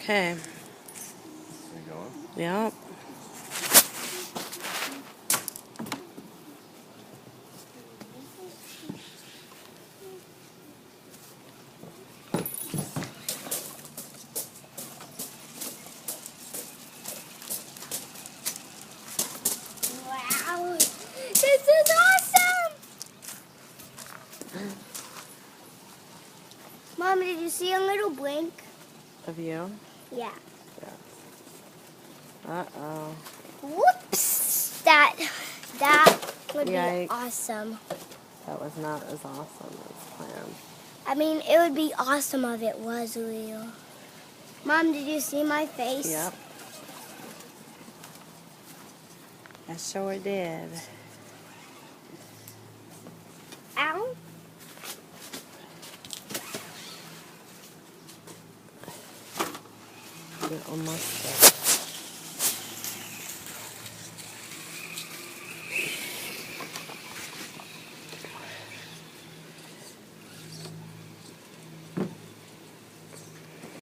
Okay. We going? Yep. Wow, this is awesome! Mom, did you see a little blink? Of you? Yeah. Uh-oh. Whoops! That would Yikes. be awesome. That was not as awesome as planned. I mean, it would be awesome if it was real. Mom, did you see my face? Yep. I sure did. Ow. You're almost there.